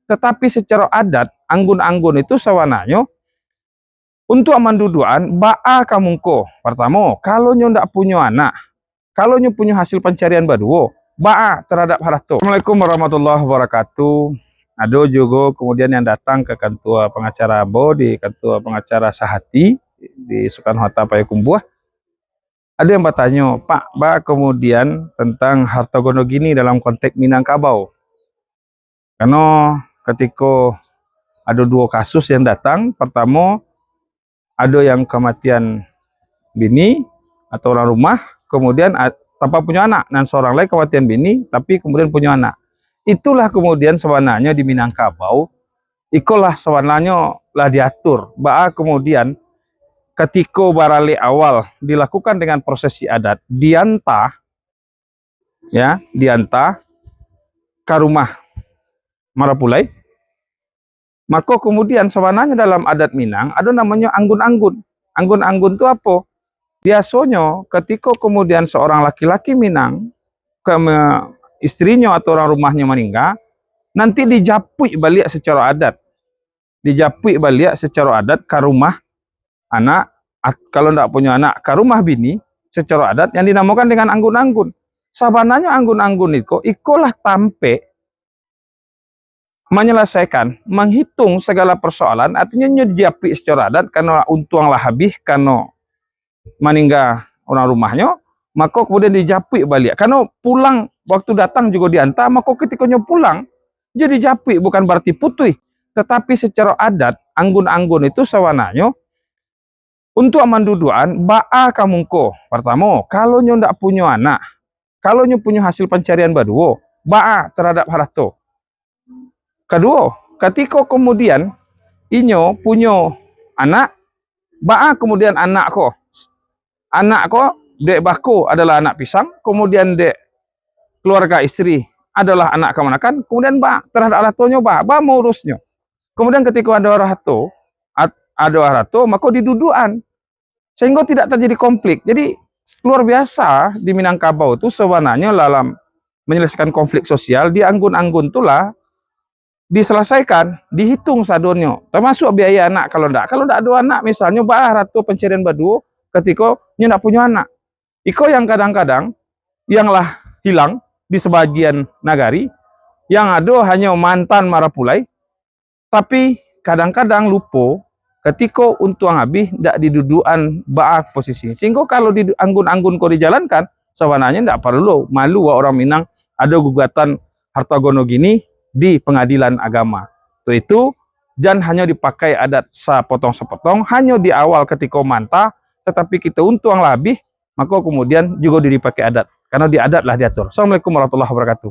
tetapi secara adat anggun-anggun itu sawananya untuk manduduan ba'a kamungko. Pertama, kalau nyo ndak punya anak, kalau nyo punya hasil pencarian baduo, ba'a terhadap harto. Assalamualaikum warahmatullahi wabarakatuh. Ada juga kemudian yang datang ke kantor pengacara Abo di kantor pengacara Sahati di Soekarno Hatta Payakumbuh. Ada yang bertanya, Pak, kemudian tentang harta gono gini dalam konteks Minangkabau. Karena ketika ada dua kasus yang datang, pertama ada yang kematian bini atau orang rumah, kemudian tanpa punya anak, dan seorang lain kematian bini tapi kemudian punya anak. Itulah kemudian sebenarnya di Minangkabau, ikulah sebenarnya lah diatur. Kemudian ketika barale awal dilakukan dengan prosesi adat, diantah ke rumah Marapulai, maka kemudian sebenarnya dalam adat Minang ada namanya anggun-anggun. Anggun-anggun itu apa? Biasanya ketika kemudian seorang laki-laki Minang istrinya atau orang rumahnya meninggal, nanti dijapui balik secara adat. Dijapui balik secara adat ke rumah anak, kalau tidak punya anak ke rumah bini secara adat yang dinamakan dengan anggun-anggun. Sebenarnya anggun-anggun itu ikulah tampe menyelesaikan, menghitung segala persoalan, artinya dijapui secara adat karena untung lah habis karena meninggal orang rumahnya, maka kemudian dijapui balik. Karena pulang waktu datang juga diantar, maka ketikanya pulang jadi japui bukan berarti putih, tetapi secara adat anggun-anggun itu sebenarnya untuk manduduan ba'a kamungko. Pertama, kalau nyo ndak punya anak, kalau nyo punya hasil pencarian baduo, ba'a terhadap harto. Kedua, ketika kemudian inyo punya anak, ba'a kemudian anak ko dek baku adalah anak pisang, kemudian dek keluarga istri adalah anak kemanakan, kemudian ba'a terhadap hartonya, ba'a mau urusnya. Kemudian ketika ada harto, maka diduduan sehingga tidak terjadi konflik. Jadi luar biasa di Minangkabau itu sebenarnya dalam menyelesaikan konflik sosial di anggun-anggun itulah diselesaikan, dihitung sadonyo, termasuk biaya anak. Kalau ndak ada anak, misalnya harto pencarian baduo ketika nyo ndak punya anak, iko yang kadang-kadang yang lah hilang di sebagian nagari, yang ada hanya mantan Marapulai, tapi kadang-kadang lupa ketika untung habis ndak didudukan posisi. Sehingga kalau di anggun-anggun kau dijalankan, sebenarnya ndak perlu malu orang Minang ada gugatan harta gono gini di pengadilan agama. Itu dan hanya dipakai adat sepotong-sepotong, hanya di awal ketika mantah, tetapi kita untung lebih, maka kemudian juga dipakai adat. Karena di adat lah diatur. Assalamualaikum warahmatullahi wabarakatuh.